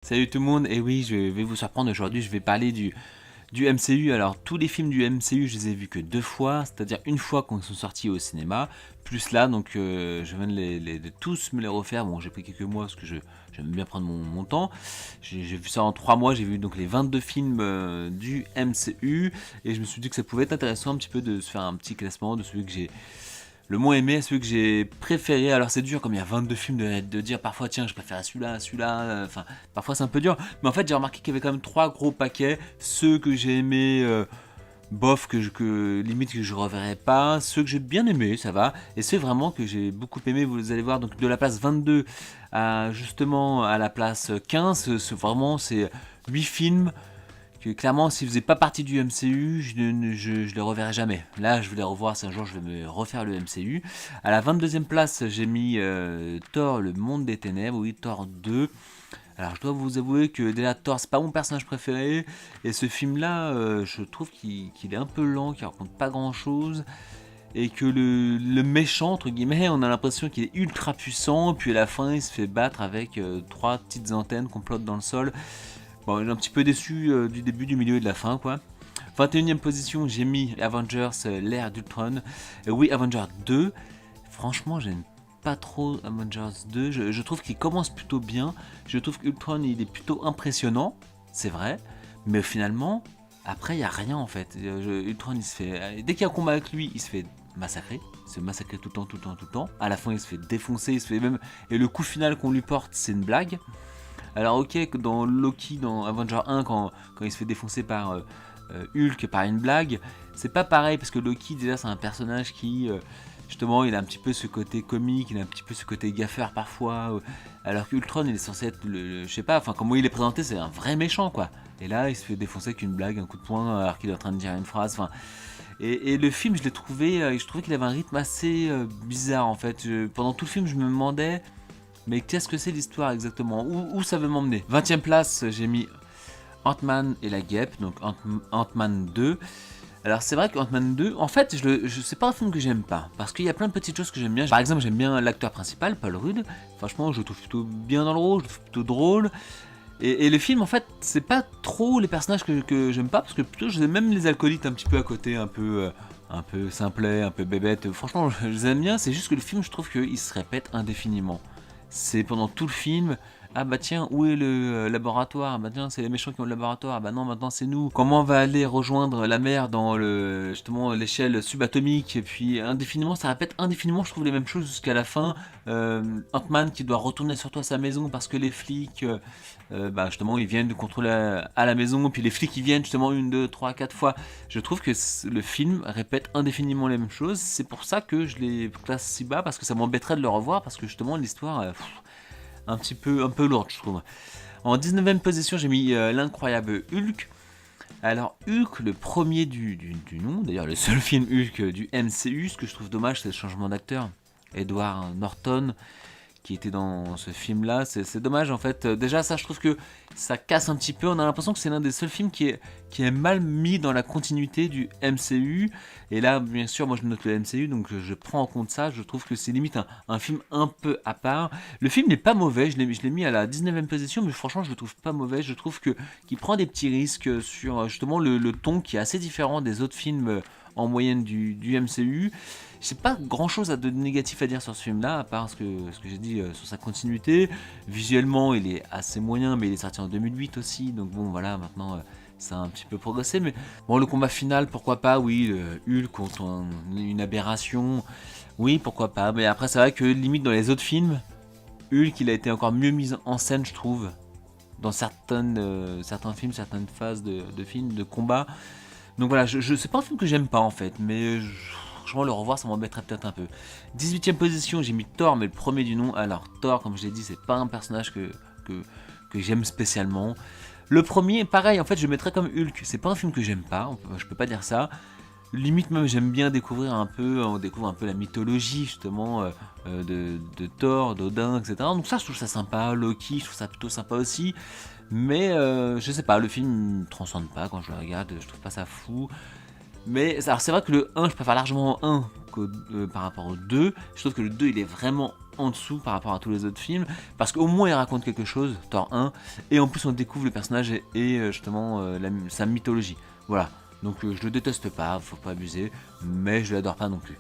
Salut tout le monde, et oui, je vais vous surprendre aujourd'hui, je vais parler du MCU. Alors, tous les films du MCU, je les ai vus que 2 fois, c'est-à-dire une fois quand ils sont sortis au cinéma, plus là, donc je viens de tous me les refaire. Bon, j'ai pris quelques mois parce que j'aime bien prendre mon temps. J'ai vu ça en 3 mois, j'ai vu donc les 22 films du MCU, et je me suis dit que ça pouvait être intéressant un petit peu de se faire un petit classement de celui que j'ai le moins aimé, celui que j'ai préféré. Alors c'est dur comme il y a 22 films de dire parfois tiens je préfère celui-là, enfin parfois c'est un peu dur. Mais en fait j'ai remarqué qu'il y avait quand même 3 gros paquets. Ceux que j'ai aimés, bof, que limite que je reverrai pas. Ceux que j'ai bien aimés, ça va. Et ceux vraiment que j'ai beaucoup aimé, vous allez voir, donc de la place 22 à justement à la place 15, vraiment c'est 8 films que clairement, s'ils faisaient pas partie du MCU, je les reverrai jamais. Là, je vais les revoir, c'est un jour, je vais me refaire le MCU. À la 22e place, j'ai mis Thor, le monde des ténèbres, oui, Thor 2. Alors, je dois vous avouer que déjà, Thor, c'est pas mon personnage préféré. Et ce film-là, je trouve qu'il est un peu lent, qu'il raconte pas grand-chose. Et que le méchant, entre guillemets, on a l'impression qu'il est ultra puissant. Puis à la fin, il se fait battre avec 3 petites antennes qu'on plotte dans le sol. Bon, j'ai un petit peu déçu du début, du milieu et de la fin, quoi. 21e position, j'ai mis Avengers, l'ère d'Ultron. Oui, Avengers 2. Franchement, j'aime pas trop Avengers 2. Je trouve qu'il commence plutôt bien. Je trouve qu'Ultron, il est plutôt impressionnant. C'est vrai. Mais finalement, après, il n'y a rien en fait. Ultron, il se fait. Dès qu'il y a un combat avec lui, il se fait massacrer. Il se fait massacrer tout le temps, tout le temps, tout le temps. À la fin, il se fait défoncer. Il se fait même. Et le coup final qu'on lui porte, c'est une blague. Alors ok, dans Loki, dans Avenger 1, quand il se fait défoncer par Hulk, par une blague, c'est pas pareil, parce que Loki, déjà, c'est un personnage qui, justement, il a un petit peu ce côté comique, il a un petit peu ce côté gaffeur parfois, alors qu'Ultron, il est censé être, je sais pas, enfin, comment il est présenté, c'est un vrai méchant, quoi. Et là, il se fait défoncer avec une blague, un coup de poing, alors qu'il est en train de dire une phrase, enfin... Et le film, je trouvais qu'il avait un rythme assez bizarre, en fait. Pendant tout le film, je me demandais... Mais qu'est-ce que c'est l'histoire exactement, où ça veut m'emmener? 20e place, j'ai mis Ant-Man et la Guêpe, donc Ant-Man 2. Alors c'est vrai que Ant-Man 2, en fait, c'est pas un film que j'aime pas, parce qu'il y a plein de petites choses que j'aime bien. Par exemple, j'aime bien l'acteur principal, Paul Rudd. Franchement, je le trouve plutôt bien dans le rôle, je le trouve plutôt drôle. Et le film, en fait, c'est pas trop les personnages que j'aime pas, parce que plutôt, j'aime même les alcoolites un petit peu à côté, un peu simplet, un peu bébête. Franchement, je les aime bien, c'est juste que le film, je trouve qu'il se répète indéfiniment. C'est pendant tout le film. Ah bah tiens, où est le laboratoire? Ah bah tiens, c'est les méchants qui ont le laboratoire. Ah bah non, maintenant c'est nous. Comment on va aller rejoindre la mer dans justement l'échelle subatomique? Et puis indéfiniment, ça répète indéfiniment, je trouve les mêmes choses jusqu'à la fin. Ant-Man qui doit retourner surtout à sa maison parce que les flics, bah justement, ils viennent de contrôler à la maison. Puis les flics, ils viennent justement 1, 2, 3, 4 fois. Je trouve que le film répète indéfiniment les mêmes choses. C'est pour ça que je les classe si bas, parce que ça m'embêterait de le revoir, parce que justement l'histoire un peu lourde, je trouve. En 19e position, j'ai mis l'incroyable Hulk. Alors Hulk, le premier du nom, d'ailleurs le seul film Hulk du MCU. Ce que je trouve dommage, c'est le changement d'acteur. Edward Norton qui était dans ce film-là. C'est dommage en fait. Déjà ça, je trouve que ça casse un petit peu. On a l'impression que c'est l'un des seuls films qui est mal mis dans la continuité du MCU. Et là, bien sûr, moi je note le MCU, donc je prends en compte ça. Je trouve que c'est limite un film un peu à part. Le film n'est pas mauvais, je l'ai mis à la 19e position, mais franchement je le trouve pas mauvais. Je trouve qu'il prend des petits risques sur justement le ton qui est assez différent des autres films en moyenne du MCU. J'ai pas grand chose de négatif à dire sur ce film là, à part ce que j'ai dit sur sa continuité. Visuellement, il est assez moyen, mais il est sorti en 2008 aussi, donc bon, voilà, maintenant ça a un petit peu progressé. Mais bon, le combat final, pourquoi pas, oui, Hulk contre une aberration, oui, pourquoi pas. Mais après, c'est vrai que limite dans les autres films, Hulk, il a été encore mieux mis en scène, je trouve, dans certains films, certaines phases de films, de combat. Donc voilà, c'est pas un film que j'aime pas en fait, mais franchement le revoir ça m'embêterait peut-être un peu. 18e position, j'ai mis Thor, mais le premier du nom. Alors Thor, comme je l'ai dit, c'est pas un personnage que j'aime spécialement. Le premier, pareil, en fait je le mettrais comme Hulk. C'est pas un film que j'aime pas, je peux pas dire ça. Limite même j'aime bien découvrir un peu, on découvre un peu la mythologie justement de Thor, d'Odin, etc. Donc ça je trouve ça sympa, Loki, je trouve ça plutôt sympa aussi. Mais je sais pas, le film ne transcende pas quand je le regarde, je trouve pas ça fou. Alors c'est vrai que le 1, je préfère largement le 1 par rapport au 2. Je trouve que le 2 il est vraiment en dessous par rapport à tous les autres films, parce qu'au moins il raconte quelque chose, Thor 1, et en plus on découvre le personnage et justement sa mythologie. Voilà, donc je le déteste pas, faut pas abuser, mais je l'adore pas non plus.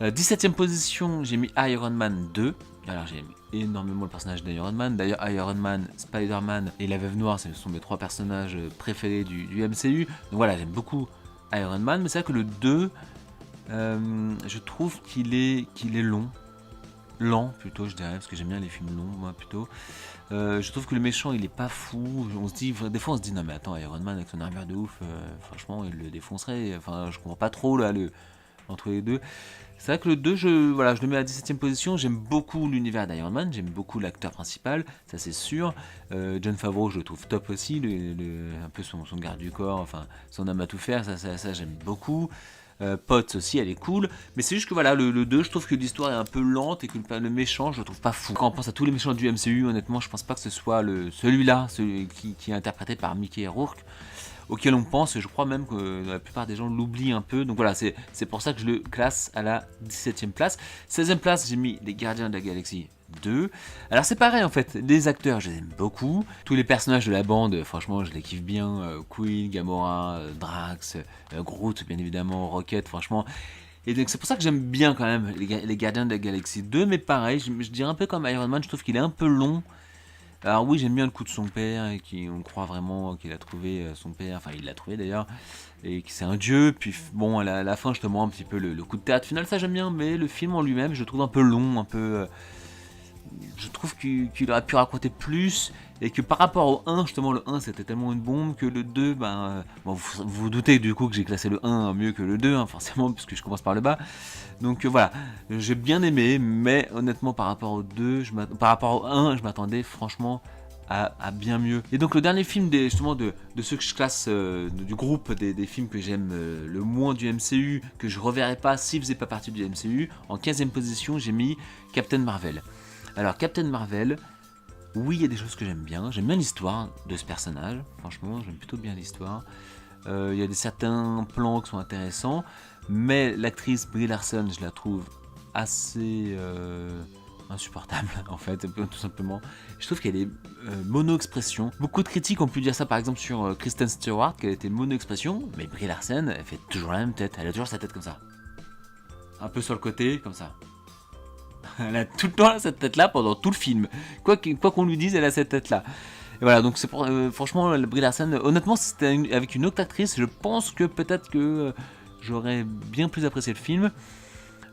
17ème position, j'ai mis Iron Man 2. Alors j'aime énormément le personnage d'Iron Man. D'ailleurs Iron Man, Spider-Man et la Veuve Noire, ce sont mes 3 personnages préférés du MCU. Donc voilà, j'aime beaucoup Iron Man, mais c'est vrai que le 2, je trouve qu'il est long. Lent plutôt, je dirais, parce que j'aime bien les films longs, moi plutôt. Je trouve que le méchant il est pas fou. On se dit, des fois on se dit non mais attends, Iron Man avec son armure de ouf, franchement il le défoncerait. Enfin je comprends pas trop là entre les deux. C'est vrai que le 2, je le mets à 17ème position. J'aime beaucoup l'univers d'Iron Man, j'aime beaucoup l'acteur principal, ça c'est sûr. Jon Favreau, je le trouve top aussi, un peu son garde du corps, enfin son homme à tout faire, ça j'aime beaucoup. Potts aussi, elle est cool, mais c'est juste que voilà, le 2, je trouve que l'histoire est un peu lente et que le méchant, je le trouve pas fou. Quand on pense à tous les méchants du MCU, honnêtement, je pense pas que ce soit celui-là, celui qui est interprété par Mickey Rourke, auquel on pense, et je crois même que la plupart des gens l'oublient un peu. Donc voilà, c'est pour ça que je le classe à la 17ème place. 16ème place, j'ai mis les Gardiens de la Galaxie 2. Alors c'est pareil en fait, les acteurs, je les aime beaucoup. Tous les personnages de la bande, franchement, je les kiffe bien. Queen, Gamora, Drax, Groot, bien évidemment, Rocket, franchement. Et donc c'est pour ça que j'aime bien quand même les Gardiens de la Galaxie 2. Mais pareil, je dirais un peu comme Iron Man, je trouve qu'il est un peu long. Alors oui, j'aime bien le coup de son père, et on croit vraiment qu'il a trouvé son père, enfin il l'a trouvé d'ailleurs, et que c'est un dieu, puis bon, à la fin, justement, un petit peu le coup de théâtre final, ça j'aime bien, mais le film en lui-même, je le trouve un peu long, un peu... je trouve qu'il aurait pu raconter plus, et que par rapport au 1, justement, le 1 c'était tellement une bombe, que le 2, bon, vous doutez du coup que j'ai classé le 1 mieux que le 2, hein, forcément, puisque je commence par le bas. Donc voilà, j'ai bien aimé, mais honnêtement par rapport au 2, par rapport au 1, je m'attendais franchement à bien mieux. Et donc le dernier film justement de ceux que je classe du groupe des films que j'aime le moins du MCU, que je reverrai pas s'il faisait pas partie du MCU, en 15ème position j'ai mis Captain Marvel. Alors Captain Marvel, oui il y a des choses que j'aime bien l'histoire de ce personnage, franchement j'aime plutôt bien l'histoire. Il y a certains plans qui sont intéressants, mais l'actrice Brie Larson, je la trouve assez insupportable en fait, tout simplement. Je trouve qu'elle est mono-expression. Beaucoup de critiques ont pu dire ça par exemple sur Kristen Stewart, qu'elle était mono-expression, mais Brie Larson, elle fait toujours la même tête, elle a toujours sa tête comme ça. Un peu sur le côté, comme ça. Elle a tout le temps cette tête-là pendant tout le film. Quoi qu'on lui dise, elle a cette tête-là. Et voilà, donc c'est pour, franchement, Brie Larson, honnêtement, si c'était avec une autre actrice, je pense que peut-être que j'aurais bien plus apprécié le film.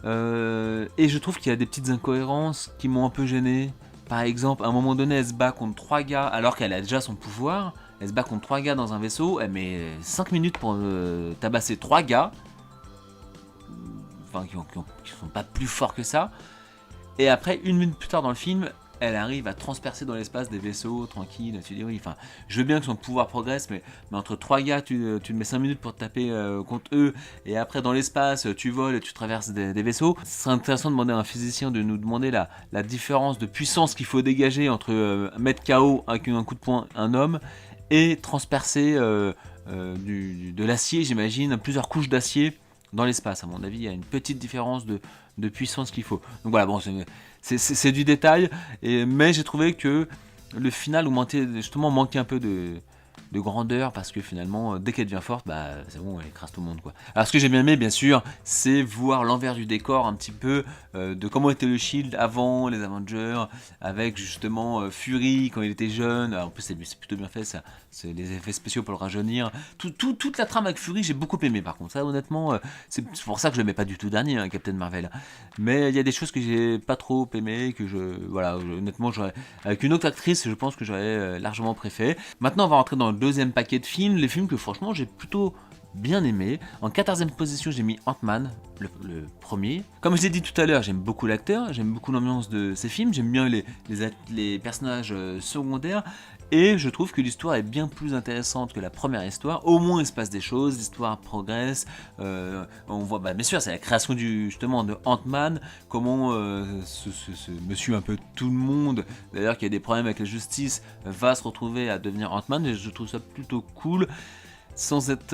Et je trouve qu'il y a des petites incohérences qui m'ont un peu gêné. Par exemple, à un moment donné, elle se bat contre 3 gars, alors qu'elle a déjà son pouvoir. Elle se bat contre 3 gars dans un vaisseau, elle met 5 minutes pour tabasser 3 gars. Enfin, qui sont pas plus forts que ça. Et après, 1 minute plus tard dans le film, elle arrive à transpercer dans l'espace des vaisseaux, tranquille, tu dis oui, enfin, je veux bien que son pouvoir progresse, mais entre 3 gars, tu te mets 5 minutes pour te taper contre eux, et après dans l'espace, tu voles et tu traverses des vaisseaux. Ce serait intéressant de demander à un physicien de nous demander la différence de puissance qu'il faut dégager entre mettre KO avec un coup de poing un homme, et transpercer de l'acier, j'imagine, plusieurs couches d'acier dans l'espace. À mon avis, il y a une petite différence de puissance qu'il faut. Donc voilà, bon, c'est du détail, mais j'ai trouvé que le final manquait un peu de grandeur, parce que finalement, dès qu'elle devient forte, c'est bon, elle écrase tout le monde, quoi. Alors ce que j'ai bien aimé, bien sûr, c'est voir l'envers du décor un petit peu de comment était le Shield avant les Avengers, avec justement Fury quand il était jeune. Alors, en plus c'est plutôt bien fait, ça, c'est les effets spéciaux pour le rajeunir. Toute la trame avec Fury, j'ai beaucoup aimé. Par contre, ça honnêtement, c'est pour ça que je le mets pas du tout dernier, hein, Captain Marvel. Mais il y a des choses que j'ai pas trop aimé, que honnêtement, avec une autre actrice, je pense que j'aurais largement préféré. Maintenant, on va rentrer dans le deuxième paquet de films, les films que franchement j'ai plutôt bien aimé. En 14ème position, j'ai mis Ant-Man, le premier. Comme je l'ai dit tout à l'heure, j'aime beaucoup l'acteur, j'aime beaucoup l'ambiance de ces films, j'aime bien les personnages secondaires, et je trouve que l'histoire est bien plus intéressante que la première histoire. Au moins il se passe des choses, l'histoire progresse, on voit, bien sûr, c'est la création justement de Ant-Man, comment ce monsieur un peu tout le monde, d'ailleurs qui a des problèmes avec la justice, va se retrouver à devenir Ant-Man, et je trouve ça plutôt cool. Sans être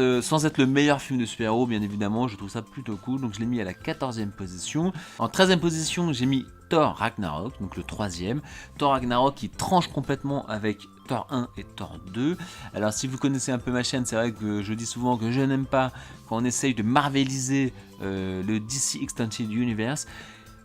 le meilleur film de super-héros, bien évidemment, je trouve ça plutôt cool, donc je l'ai mis à la 14e position. En 13e position, j'ai mis Thor Ragnarok, donc le troisième. Thor Ragnarok qui tranche complètement avec Thor 1 et Thor 2. Alors si vous connaissez un peu ma chaîne, c'est vrai que je dis souvent que je n'aime pas quand on essaye de marveliser le DC Extended Universe,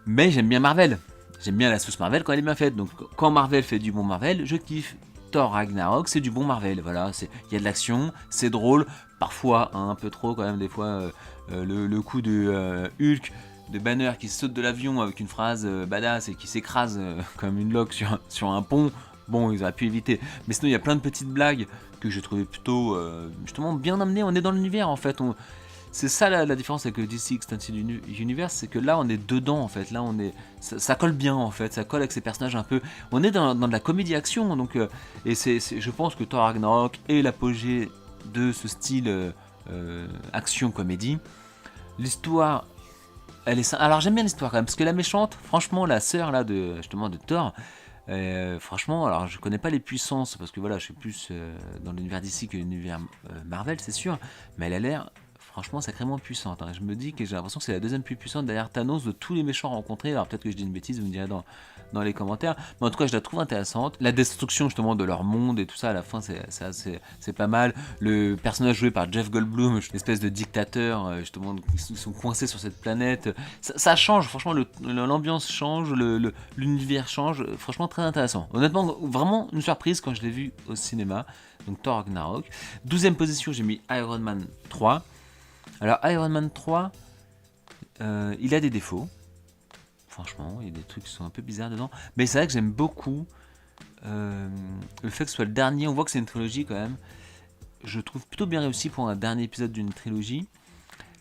mais j'aime bien Marvel. J'aime bien la sauce Marvel quand elle est bien faite. Donc quand Marvel fait du bon Marvel, je kiffe. Thor Ragnarok, c'est du bon Marvel. Voilà, il y a de l'action, c'est drôle, parfois un peu trop quand même. Des fois, le coup de Hulk, de Banner qui saute de l'avion avec une phrase badass et qui s'écrase comme une loque sur un pont. Bon, ils auraient pu éviter. Mais sinon, il y a plein de petites blagues que j'ai trouvé plutôt justement bien amenées. On est dans l'univers en fait. C'est ça la différence avec le DC Extended Universe, c'est que là on est dedans en fait, là ça colle bien en fait, ça colle avec ces personnages un peu, on est dans de la comédie action, donc et je pense que Thor Ragnarok est l'apogée de ce style action comédie. L'histoire, alors j'aime bien l'histoire quand même, parce que la méchante, franchement la sœur là justement de Thor, franchement, alors je connais pas les puissances parce que voilà, je suis plus dans l'univers d'ici que l'univers Marvel, c'est sûr, mais elle a l'air franchement sacrément puissante. Hein. Je me dis que j'ai l'impression que c'est la deuxième plus puissante derrière Thanos de tous les méchants rencontrés. Alors peut-être que je dis une bêtise, vous me direz dans les commentaires, mais en tout cas je la trouve intéressante. La destruction justement de leur monde et tout ça à la fin, c'est pas mal. Le personnage joué par Jeff Goldblum, une espèce de dictateur, justement, ils sont coincés sur cette planète. Ça change, franchement, l'ambiance change, l'univers change. Franchement, très intéressant. Honnêtement, vraiment une surprise quand je l'ai vu au cinéma. Donc Thor Ragnarok. 12e position, j'ai mis Iron Man 3. Alors Iron Man 3, il a des défauts. Franchement, il y a des trucs qui sont un peu bizarres dedans. Mais c'est vrai que j'aime beaucoup le fait que ce soit le dernier. On voit que c'est une trilogie quand même. Je trouve plutôt bien réussi pour un dernier épisode d'une trilogie.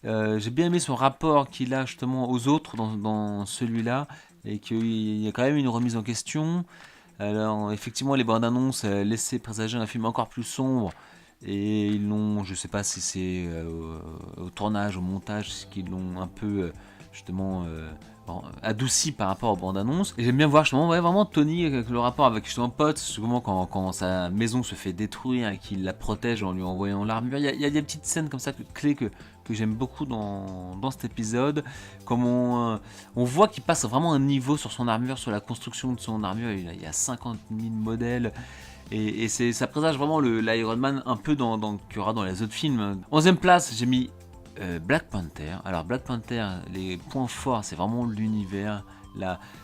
J'ai bien aimé son rapport qu'il a justement aux autres dans celui-là. Et qu'il y a quand même une remise en question. Alors effectivement, les bandes annonces laissaient présager un film encore plus sombre. Et ils l'ont, je sais pas si c'est au tournage, au montage, qu'ils l'ont un peu justement adouci par rapport aux bandes annonces. Et j'aime bien voir justement vraiment Tony avec le rapport avec justement Pot, souvent quand sa maison se fait détruire et qu'il la protège en lui envoyant l'armure. Il y a des petites scènes comme ça clés que j'aime beaucoup dans cet épisode. Comme on voit qu'il passe vraiment un niveau sur son armure, sur la construction de son armure. Il y a 50 000 modèles. Et ça présage vraiment l'Iron Man un peu qu'il y aura dans les autres films. 11e place, j'ai mis Black Panther. Alors Black Panther, les points forts, c'est vraiment l'univers.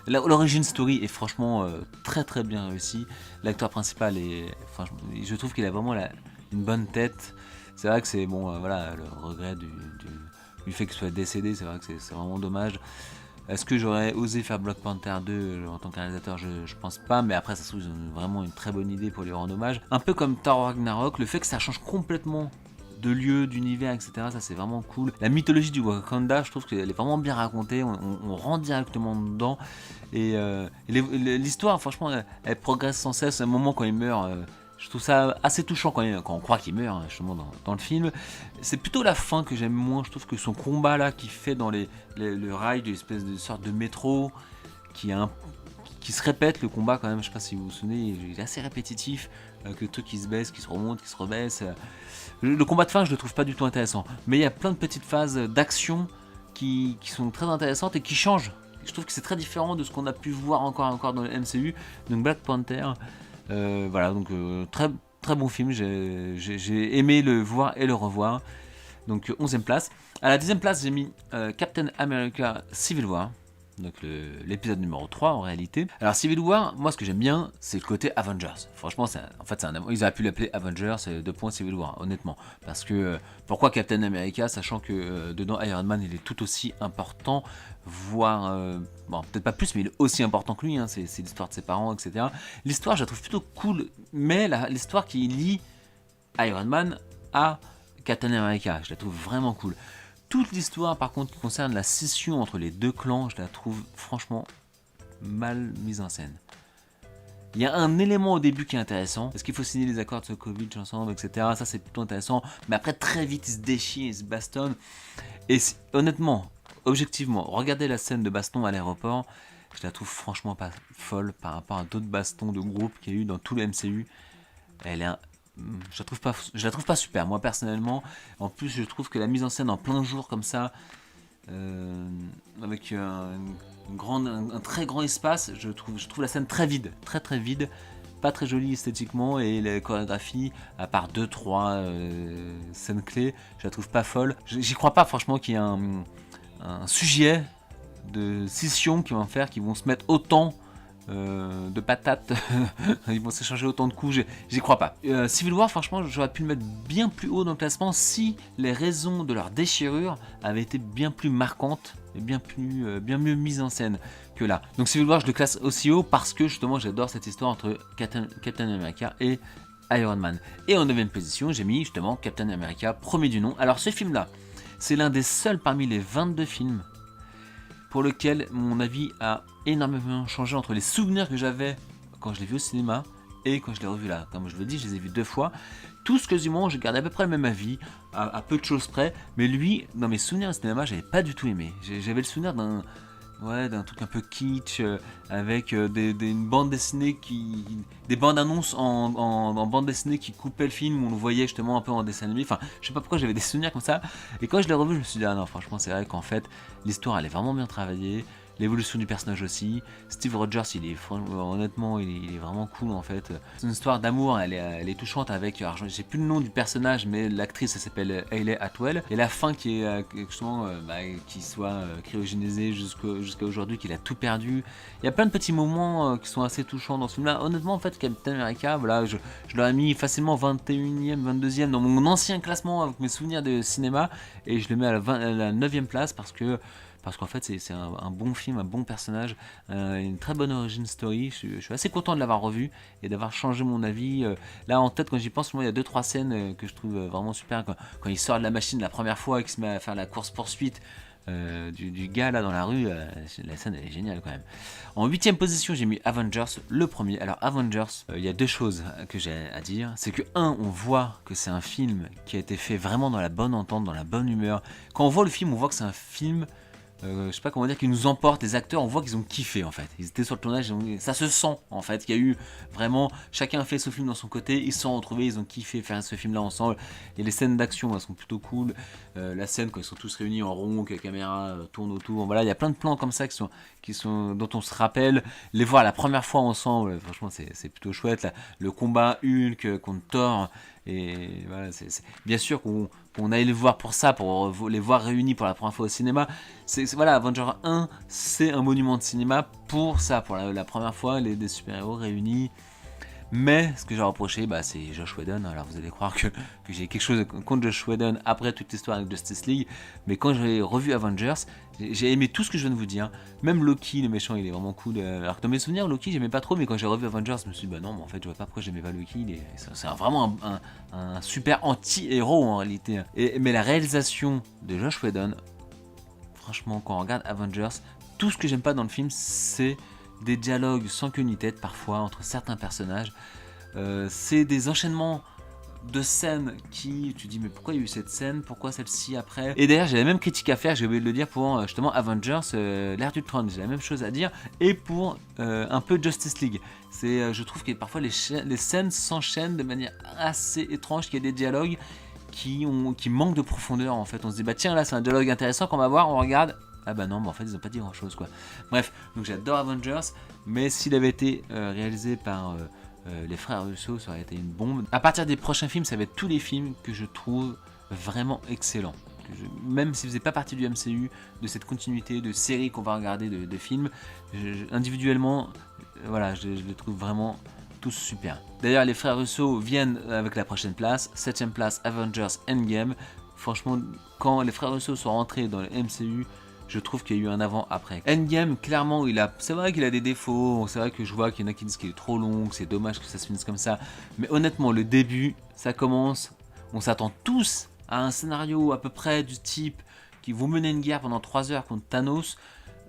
L'origin story est franchement très très bien réussi. L'acteur principal franchement, je trouve qu'il a vraiment une bonne tête. C'est vrai que c'est bon, voilà, le regret du fait qu'il soit décédé, c'est vrai que c'est vraiment dommage. Est-ce que j'aurais osé faire Black Panther 2 en tant que réalisateur? Je pense pas, mais après ça se trouve ils ont vraiment une très bonne idée pour lui rendre hommage. Un peu comme Thor Ragnarok, le fait que ça change complètement de lieu, d'univers, etc. Ça c'est vraiment cool. La mythologie du Wakanda, je trouve qu'elle est vraiment bien racontée, on rentre directement dedans. Et l'histoire, franchement, elle progresse sans cesse. À un moment quand il meurt, je trouve ça assez touchant quand on croit qu'il meurt, justement, dans le film. C'est plutôt la fin que j'aime moins. Je trouve que son combat là qu'il fait dans le rail de l'espèce de sorte de métro qui se répète, le combat quand même, je sais pas si vous vous souvenez, il est assez répétitif, que le truc qui se baisse, qui se remonte, qui se rebaisse. Le combat de fin je le trouve pas du tout intéressant, mais il y a plein de petites phases d'action qui sont très intéressantes et qui changent. Je trouve que c'est très différent de ce qu'on a pu voir encore dans le MCU. Donc Black Panther, voilà, donc très, très bon film, j'ai aimé le voir et le revoir. Donc 11e place. À la 10e place j'ai mis Captain America Civil War. Donc l'épisode numéro 3 en réalité. Alors Civil War, moi ce que j'aime bien, c'est le côté Avengers. Franchement, ils auraient pu l'appeler Avengers, Civil War, honnêtement. Parce que, pourquoi Captain America, sachant que dedans Iron Man, il est tout aussi important, voire, bon, peut-être pas plus, mais il est aussi important que lui, hein, c'est l'histoire de ses parents, etc. L'histoire, je la trouve plutôt cool, mais l'histoire qui lie Iron Man à Captain America, je la trouve vraiment cool. Toute l'histoire, par contre, qui concerne la scission entre les deux clans, je la trouve franchement mal mise en scène. Il y a un élément au début qui est intéressant, parce qu'il faut signer les accords de Sokovitch ensemble, etc. Ça, c'est plutôt intéressant. Mais après, très vite, ils se déchirent, ils se bastonnent. Et honnêtement, objectivement, regardez la scène de baston à l'aéroport, je la trouve franchement pas folle par rapport à d'autres bastons de groupe qu'il y a eu dans tout le MCU. Je la trouve pas super, moi personnellement. En plus, je trouve que la mise en scène en plein jour comme ça, euh, avec un très grand espace. Je trouve la scène très vide, très très vide, pas très jolie esthétiquement, et la chorégraphie, à part 2-3 scènes clés, je la trouve pas folle. J'y crois pas franchement qu'il y ait un sujet de scission qui vont se mettre autant de patates, ils vont s'échanger autant de coups, j'y crois pas. Civil War, franchement, j'aurais pu le mettre bien plus haut dans le classement si les raisons de leur déchirure avaient été bien plus marquantes et bien mieux mises en scène que là. Donc Civil War, je le classe aussi haut parce que justement j'adore cette histoire entre Captain America et Iron Man. Et en 9ème position, j'ai mis justement Captain America, premier du nom. Alors ce film-là, c'est l'un des seuls parmi les 22 films pour lequel mon avis a énormément changé entre les souvenirs que j'avais quand je l'ai vu au cinéma et quand je l'ai revu là. Comme je le dis, je les ai vus 2 fois. Tous quasiment, j'ai gardé à peu près le même avis, à peu de choses près. Mais lui, dans mes souvenirs au cinéma, j'avais pas du tout aimé. J'avais le souvenir d'un truc un peu kitsch, avec une bande dessinée des bandes annonces en bande dessinée qui coupaient le film, où on le voyait justement un peu en dessin animé. Enfin, je sais pas pourquoi j'avais des souvenirs comme ça. Et quand je l'ai revu, je me suis dit, ah non, franchement, c'est vrai qu'en fait, l'histoire elle est vraiment bien travaillée. L'évolution du personnage aussi. Steve Rogers, honnêtement, il est vraiment cool en fait. C'est une histoire d'amour, elle est touchante avec. Alors, j'ai plus le nom du personnage, mais l'actrice elle s'appelle Hayley Atwell. Et la fin qui est justement qui soit cryogénisée jusqu'à aujourd'hui, qu'il a tout perdu. Il y a plein de petits moments qui sont assez touchants dans ce film-là. Honnêtement, en fait, Captain America, voilà, je l'aurais mis facilement 21e, 22e dans mon ancien classement avec mes souvenirs de cinéma. Et je le mets à la 9e place parce qu'en fait c'est un bon film, un bon personnage, une très bonne origin story. Je suis assez content de l'avoir revu et d'avoir changé mon avis. Là en tête quand j'y pense, moi il y a 2-3 scènes que je trouve vraiment super. Quand il sort de la machine la première fois et qu'il se met à faire la course poursuite du gars là dans la rue, la scène elle est géniale quand même. En 8ème position j'ai mis Avengers, le premier. Alors Avengers, il y a 2 choses que j'ai à dire. C'est que on voit que c'est un film qui a été fait vraiment dans la bonne entente, dans la bonne humeur. Quand on voit le film, on voit que c'est un film je sais pas comment dire, qui nous emportent. Les acteurs, on voit qu'ils ont kiffé en fait. Ils étaient sur le tournage, ça se sent en fait. Il y a eu vraiment, chacun a fait ce film dans son côté. Ils se sont retrouvés, ils ont kiffé faire ce film là ensemble. Et les scènes d'action, elles sont plutôt cool. La scène quand ils sont tous réunis en rond, que la caméra tourne autour. Voilà, il y a plein de plans comme ça dont on se rappelle. Les voir la première fois ensemble, franchement, c'est plutôt chouette. Là, le combat Hulk contre Thor. Et voilà, bien sûr qu'on aille les voir pour ça, pour les voir réunis pour la première fois au cinéma. Voilà, Avenger 1, c'est un monument de cinéma pour ça, pour la première fois, des super-héros réunis. Mais ce que j'ai reproché, c'est Josh Whedon. Alors vous allez croire que j'ai quelque chose contre Josh Whedon après toute l'histoire avec Justice League. Mais quand j'ai revu Avengers, j'ai aimé tout ce que je viens de vous dire. Même Loki, le méchant, il est vraiment cool. Alors que dans mes souvenirs, Loki, j'aimais pas trop. Mais quand j'ai revu Avengers, je me suis dit, non, mais en fait, je vois pas pourquoi j'aimais pas Loki. C'est vraiment un super anti-héros en réalité. Mais la réalisation de Josh Whedon, franchement, quand on regarde Avengers, tout ce que j'aime pas dans le film, c'est des dialogues sans queue ni tête parfois entre certains personnages. C'est des enchaînements de scènes qui, tu dis mais pourquoi il y a eu cette scène, pourquoi celle-ci après. Et d'ailleurs j'ai la même critique à faire, j'ai oublié de le dire pour justement Avengers, l'ère du trône, j'ai la même chose à dire, et pour un peu Justice League. Je trouve que parfois les scènes s'enchaînent de manière assez étrange, qu'il y a des dialogues qui manquent de profondeur en fait. On se dit bah tiens là c'est un dialogue intéressant qu'on va voir, on regarde. Ah bah non, en fait ils ont pas dit grand chose quoi. Bref, donc j'adore Avengers, mais s'il avait été réalisé par les frères Russo, ça aurait été une bombe. À partir des prochains films, ça va être tous les films que je trouve vraiment excellents. Même s'ils ne faisaient pas partie du MCU, de cette continuité de séries qu'on va regarder, de films, individuellement, voilà, je les trouve vraiment tous super. D'ailleurs, les frères Russo viennent avec la prochaine place, 7ème place Avengers Endgame. Franchement, quand les frères Russo sont rentrés dans le MCU, je trouve qu'il y a eu un avant-après. Endgame, clairement, c'est vrai qu'il a des défauts, c'est vrai que je vois qu'il y en a qui disent qu'il est trop long, que c'est dommage que ça se finisse comme ça, mais honnêtement, le début, ça commence, on s'attend tous à un scénario à peu près du type qui vont mener une guerre pendant 3 heures contre Thanos,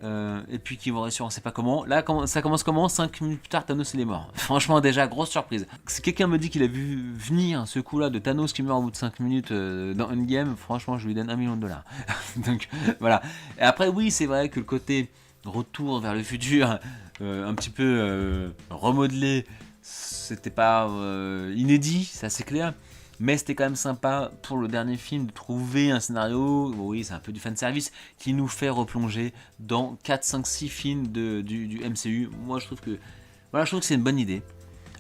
et puis qui vont réussir on sait pas comment. Là ça commence comment 5 minutes plus tard Thanos il est mort. Franchement déjà grosse surprise. Si quelqu'un me dit qu'il a vu venir ce coup là de Thanos qui meurt au bout de 5 minutes dans Endgame, franchement je lui donne $1 million. Donc voilà. Et après oui c'est vrai que le côté retour vers le futur un petit peu remodelé, c'était pas inédit, c'est assez clair. Mais c'était quand même sympa pour le dernier film de trouver un scénario, oui c'est un peu du fanservice, qui nous fait replonger dans 4, 5, 6 films du MCU. Moi je trouve que voilà, je trouve que c'est une bonne idée.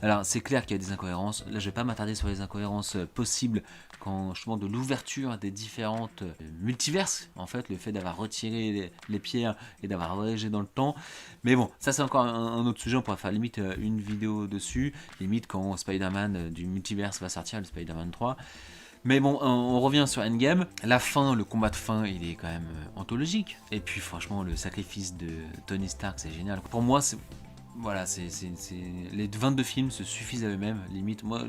Alors c'est clair qu'il y a des incohérences, là je vais pas m'attarder sur les incohérences possibles quand justement de l'ouverture des différentes multiverses, en fait le fait d'avoir retiré les pierres et d'avoir voyagé dans le temps, mais bon ça c'est encore un autre sujet, on pourra faire limite une vidéo dessus, limite quand Spider-Man du multiverse va sortir, le Spider-Man 3. Mais bon, on revient sur Endgame. La fin, le combat de fin, il est quand même anthologique. Et puis franchement, le sacrifice de Tony Stark, c'est génial. Pour moi, c'est voilà, les 22 films se suffisent à eux-mêmes, limite. Moi,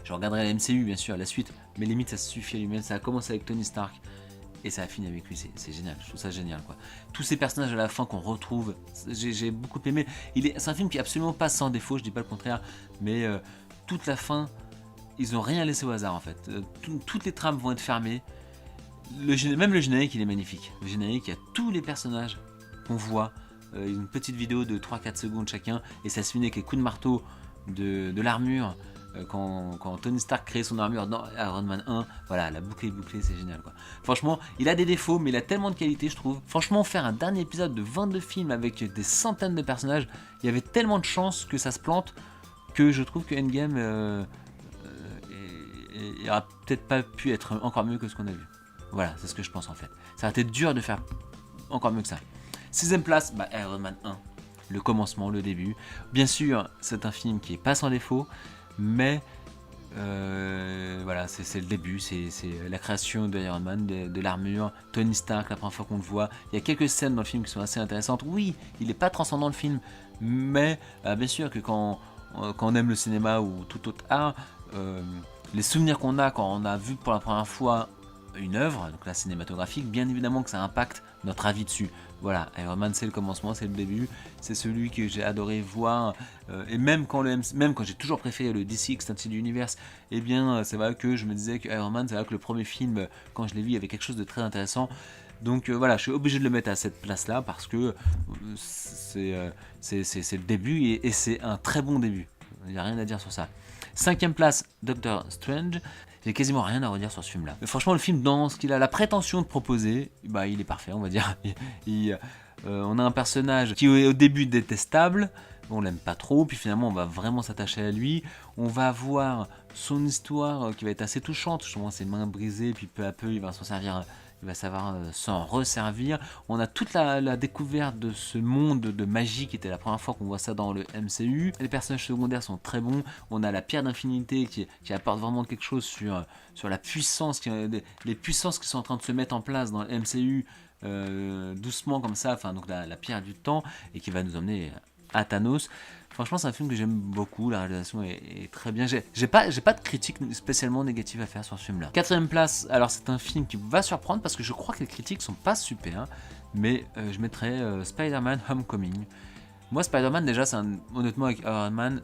je regarderai la MCU, bien sûr, la suite, mais limite, ça se suffit à lui-même. Ça a commencé avec Tony Stark et ça a fini avec lui. C'est génial, je trouve ça génial, quoi. Tous ces personnages à la fin qu'on retrouve, j'ai beaucoup aimé. C'est un film qui est absolument pas sans défaut, je dis pas le contraire, mais toute la fin, ils ont rien laissé au hasard, en fait. Toutes les trames vont être fermées. Même le générique, il est magnifique. Le générique, il y a tous les personnages qu'on voit. Une petite vidéo de 3-4 secondes chacun, et ça se finit avec les coups de marteau de l'armure quand Tony Stark crée son armure dans Iron Man 1. Voilà, la boucle est bouclée, c'est génial, quoi. Franchement, il a des défauts, mais il a tellement de qualité, je trouve. Franchement, faire un dernier épisode de 22 films avec des centaines de personnages, il y avait tellement de chances que ça se plante que je trouve que Endgame il aurait peut-être pas pu être encore mieux que ce qu'on a vu. Voilà, c'est ce que je pense en fait. Ça a été dur de faire encore mieux que ça. 6ème place, Iron Man 1. Le commencement, le début. Bien sûr, c'est un film qui est pas sans défaut, mais voilà, c'est le début, c'est la création de Iron Man, de l'armure, Tony Stark, la première fois qu'on le voit. Il y a quelques scènes dans le film qui sont assez intéressantes. Oui, il n'est pas transcendant le film, mais bien sûr que quand on aime le cinéma ou tout autre art, les souvenirs qu'on a quand on a vu pour la première fois une œuvre, donc la cinématographique, bien évidemment que ça impacte notre avis dessus. Voilà, Iron Man c'est le commencement, c'est le début, c'est celui que j'ai adoré voir, et même quand j'ai toujours préféré le DC Extended Universe, eh bien c'est vrai que je me disais que Iron Man, c'est vrai que le premier film, quand je l'ai vu, il y avait quelque chose de très intéressant. Donc voilà, je suis obligé de le mettre à cette place-là parce que c'est le début et c'est un très bon début. Il n'y a rien à dire sur ça. 5ème place, Doctor Strange. J'ai quasiment rien à redire sur ce film-là. Mais franchement, le film, dans ce qu'il a la prétention de proposer, il est parfait, on va dire. On a un personnage qui est au début détestable, on l'aime pas trop, puis finalement on va vraiment s'attacher à lui. On va voir son histoire qui va être assez touchante, justement ses mains brisées, puis peu à peu il va s'en servir. Il va savoir s'en resservir. On a toute la découverte de ce monde de magie qui était la première fois qu'on voit ça dans le MCU. Les personnages secondaires sont très bons. On a la pierre d'infinité qui apporte vraiment quelque chose sur la puissance, les puissances qui sont en train de se mettre en place dans le MCU doucement comme ça. Enfin, donc la pierre du temps et qui va nous emmener à Thanos. Franchement, c'est un film que j'aime beaucoup, la réalisation est très bien. J'ai pas de critique spécialement négative à faire sur ce film-là. 4ème place, alors c'est un film qui va surprendre parce que je crois que les critiques sont pas super, hein, mais je mettrais Spider-Man Homecoming. Moi, Spider-Man, déjà, honnêtement, avec Iron Man,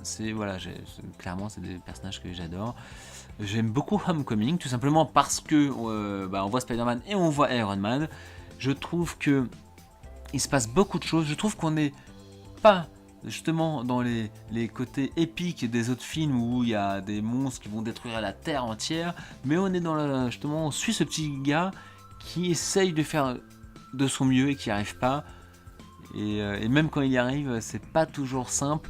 clairement, c'est des personnages que j'adore. J'aime beaucoup Homecoming, tout simplement parce que on voit Spider-Man et on voit Iron Man. Je trouve que il se passe beaucoup de choses. Je trouve qu'on n'est pas justement dans les côtés épiques des autres films où il y a des monstres qui vont détruire la terre entière, mais on est justement, on suit ce petit gars qui essaye de faire de son mieux et qui n'y arrive pas, et même quand il y arrive, c'est pas toujours simple.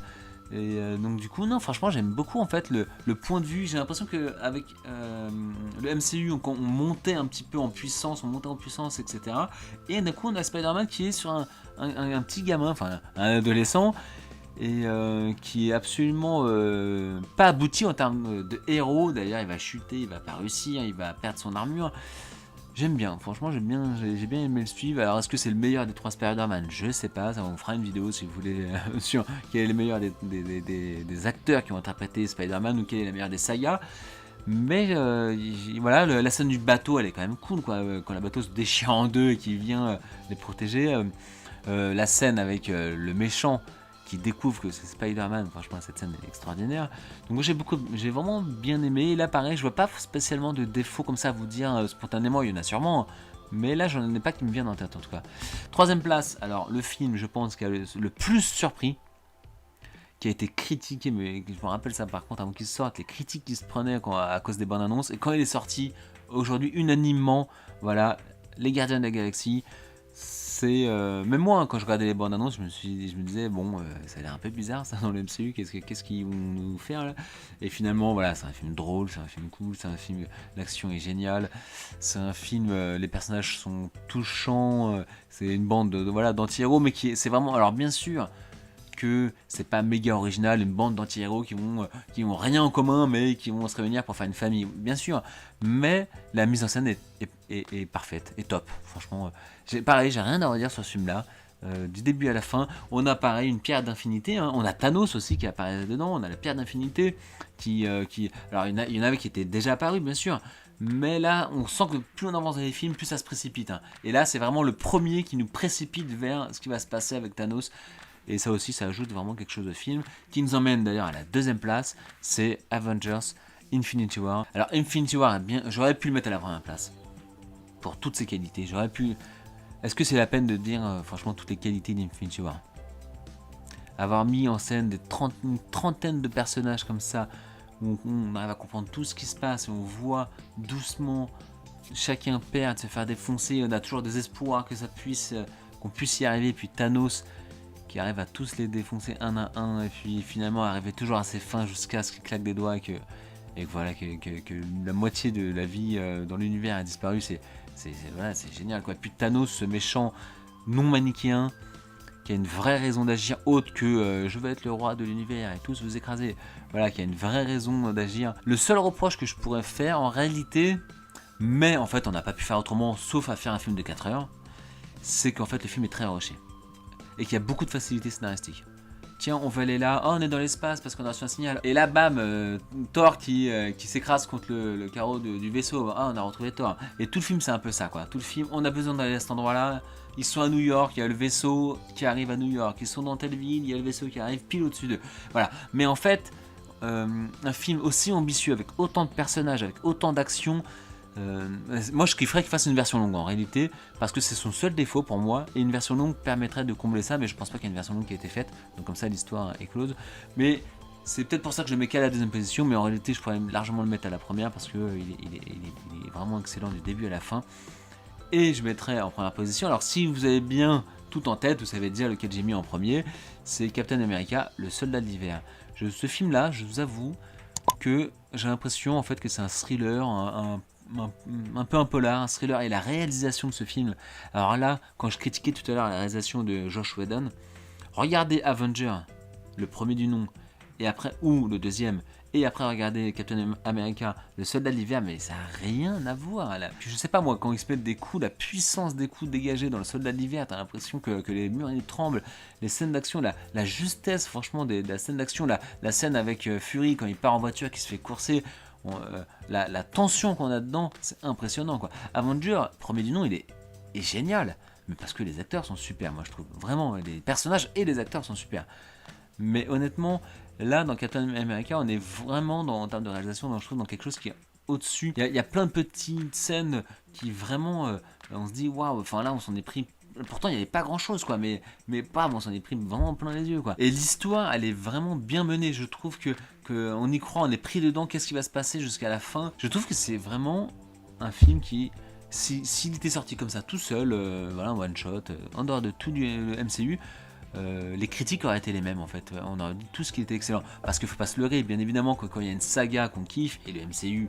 Et donc du coup, non, franchement, j'aime beaucoup en fait le point de vue. J'ai l'impression qu'avec le MCU, on montait un petit peu en puissance, etc. Et d'un coup, on a Spider-Man qui est sur un petit gamin, enfin un adolescent, et qui est absolument pas abouti en termes de héros. D'ailleurs, il va chuter, il va pas réussir, il va perdre son armure. J'aime bien, franchement j'ai bien aimé le suivre. Alors est-ce que c'est le meilleur des 3 Spider-Man? Je sais pas, ça on fera une vidéo si vous voulez sur quel est le meilleur des acteurs qui ont interprété Spider-Man ou quelle est la meilleure des sagas. Mais voilà, la scène du bateau elle est quand même cool quoi, quand le bateau se déchire en deux et qu'il vient les protéger. La scène avec le méchant qui découvre que c'est Spider-Man, franchement cette scène est extraordinaire. Donc moi j'ai vraiment bien aimé, et là pareil je vois pas spécialement de défauts comme ça à vous dire spontanément, il y en a sûrement, mais là j'en ai pas qui me viennent en tête en tout cas. 3ème place, alors le film je pense qui a le plus surpris, qui a été critiqué, mais je me rappelle ça par contre avant qu'il sorte, les critiques qui se prenaient à cause des bandes annonces, et quand il est sorti, aujourd'hui unanimement, voilà, les Gardiens de la Galaxie, c'est... même moi, hein, quand je regardais les bandes annonces, je me disais, bon, ça a l'air un peu bizarre ça dans le MCU, qu'est-ce qu'ils vont nous faire là? Et finalement, voilà, c'est un film drôle, c'est un film cool, c'est un film, l'action est géniale, c'est un film, les personnages sont touchants, c'est une bande voilà, d'anti-héros, mais c'est vraiment... Alors bien sûr, que c'est pas méga original, une bande d'anti-héros qui ont rien en commun, mais qui vont se réunir pour faire une famille, bien sûr. Mais la mise en scène est parfaite, est top. Franchement, pareil, j'ai rien à redire sur ce film-là. Du début à la fin, on a pareil une pierre d'infinité, hein. On a Thanos aussi qui apparaît dedans, on a la pierre d'infinité alors il y en avait qui étaient déjà apparus bien sûr, mais là on sent que plus on avance dans les films, plus ça se précipite, hein. Et là c'est vraiment le premier qui nous précipite vers ce qui va se passer avec Thanos. Et ça aussi, ça ajoute vraiment quelque chose de film, qui nous emmène d'ailleurs à la deuxième place, c'est Avengers Infinity War. Alors Infinity War, j'aurais pu le mettre à la première place, pour toutes ses qualités, Est-ce que c'est la peine de dire, franchement, toutes les qualités d'Infinity War? Avoir mis en scène une trentaine de personnages comme ça, où on arrive à comprendre tout ce qui se passe, et on voit doucement chacun perdre, se faire défoncer, on a toujours des espoirs que qu'on puisse y arriver, puis Thanos qui arrive à tous les défoncer un à un, et puis finalement arriver toujours à ses fins jusqu'à ce qu'il claque des doigts, et que voilà, que la moitié de la vie dans l'univers a disparu, c'est génial quoi. Puis Thanos, ce méchant non manichéen, qui a une vraie raison d'agir autre que je vais être le roi de l'univers et tous vous écraser, voilà, qui a une vraie raison d'agir. Le seul reproche que je pourrais faire en réalité, mais en fait on n'a pas pu faire autrement sauf à faire un film de 4 heures, c'est qu'en fait le film est très rushé et qu'il y a beaucoup de facilité scénaristique. Tiens, on va aller là, oh, on est dans l'espace parce qu'on a reçu un signal. Et là, bam, Thor qui s'écrase contre le carreau du vaisseau. Ah, on a retrouvé Thor. Et tout le film, c'est un peu ça, quoi. Tout le film, on a besoin d'aller à cet endroit-là. Ils sont à New York, il y a le vaisseau qui arrive à New York. Ils sont dans telle ville, il y a le vaisseau qui arrive pile au-dessus d'eux. Voilà. Mais en fait, un film aussi ambitieux, avec autant de personnages, avec autant d'actions, moi je kifferais qu'il fasse une version longue en réalité, parce que c'est son seul défaut pour moi, et une version longue permettrait de combler ça, mais je pense pas qu'il y ait une version longue qui a été faite, donc comme ça l'histoire est close. Mais c'est peut-être pour ça que je le mets qu'à la deuxième position, mais en réalité je pourrais largement le mettre à la première, parce qu'il est vraiment excellent du début à la fin, et je mettrai en première position. Alors si vous avez bien tout en tête, vous savez déjà lequel j'ai mis en premier, c'est Captain America, le soldat de l'hiver. Ce film là, je vous avoue que j'ai l'impression en fait que c'est un thriller, un peu un polar, un thriller, et la réalisation de ce film. Alors là, quand je critiquais tout à l'heure la réalisation de Josh Whedon, regardez Avenger, le premier du nom, et après, ou le deuxième, et après regardez Captain America, le soldat de l'hiver, mais ça n'a rien à voir là. Puis je sais pas moi, quand ils se mettent des coups, la puissance des coups dégagés dans le soldat de l'hiver, t'as l'impression que les murs ils tremblent, les scènes d'action, la justesse franchement de la scène d'action, la scène avec Fury quand il part en voiture, qui se fait courser, la tension qu'on a dedans, c'est impressionnant quoi. Avenger, premier du nom, il est génial, mais parce que les acteurs sont super, moi je trouve vraiment, les personnages et les acteurs sont super. Mais honnêtement, là dans Captain America, on est vraiment en termes de réalisation, je trouve dans quelque chose qui est au-dessus. Il y a plein de petites scènes qui vraiment, on se dit waouh, enfin là on s'en est pris. Pourtant il n'y avait pas grand chose quoi, mais bam, on s'en est pris vraiment plein les yeux quoi. Et l'histoire elle est vraiment bien menée, je trouve que on y croit, on est pris dedans, qu'est-ce qui va se passer jusqu'à la fin. Je trouve que c'est vraiment un film qui, s'il était sorti comme ça tout seul, voilà, one shot, en dehors de tout du MCU, les critiques auraient été les mêmes en fait, on aurait dit tout ce qui était excellent, parce qu'il faut pas se leurrer, bien évidemment que quand il y a une saga qu'on kiffe, et le MCU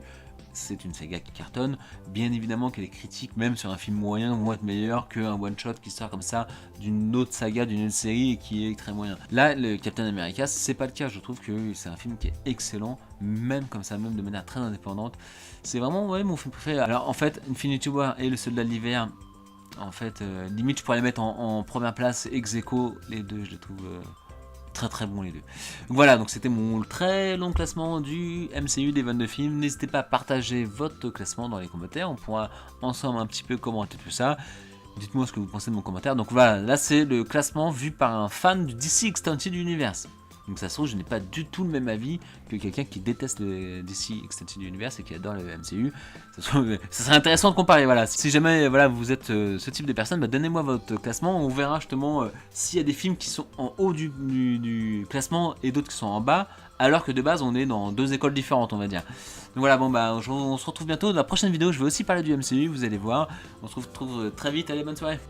c'est une saga qui cartonne, bien évidemment que les critiques même sur un film moyen vont être meilleurs qu'un one shot qui sort comme ça d'une autre saga, d'une autre série et qui est très moyen. Là le Captain America c'est pas le cas, je trouve que c'est un film qui est excellent, même comme ça, même de manière très indépendante, c'est vraiment mon film préféré. Alors en fait Infinity War et le soldat de l'hiver, en fait, limite je pourrais les mettre en première place ex aequo, les deux je les trouve très très bons les deux. Donc voilà, donc c'était mon très long classement du MCU des 22 films. N'hésitez pas à partager votre classement dans les commentaires, on pourra ensemble un petit peu commenter tout ça. Dites-moi ce que vous pensez de mon commentaire. Donc voilà, là c'est le classement vu par un fan du DC Extended Universe. Donc ça se trouve, je n'ai pas du tout le même avis que quelqu'un qui déteste le DC Extended Universe et qui adore le MCU. Ça serait intéressant de comparer, voilà. Si jamais voilà, vous êtes ce type de personne, bah, donnez-moi votre classement, on verra justement s'il y a des films qui sont en haut du classement et d'autres qui sont en bas, alors que de base on est dans deux écoles différentes, on va dire. Donc voilà, bon bah on se retrouve bientôt. Dans la prochaine vidéo, je vais aussi parler du MCU, vous allez voir. On se retrouve très vite, allez, bonne soirée.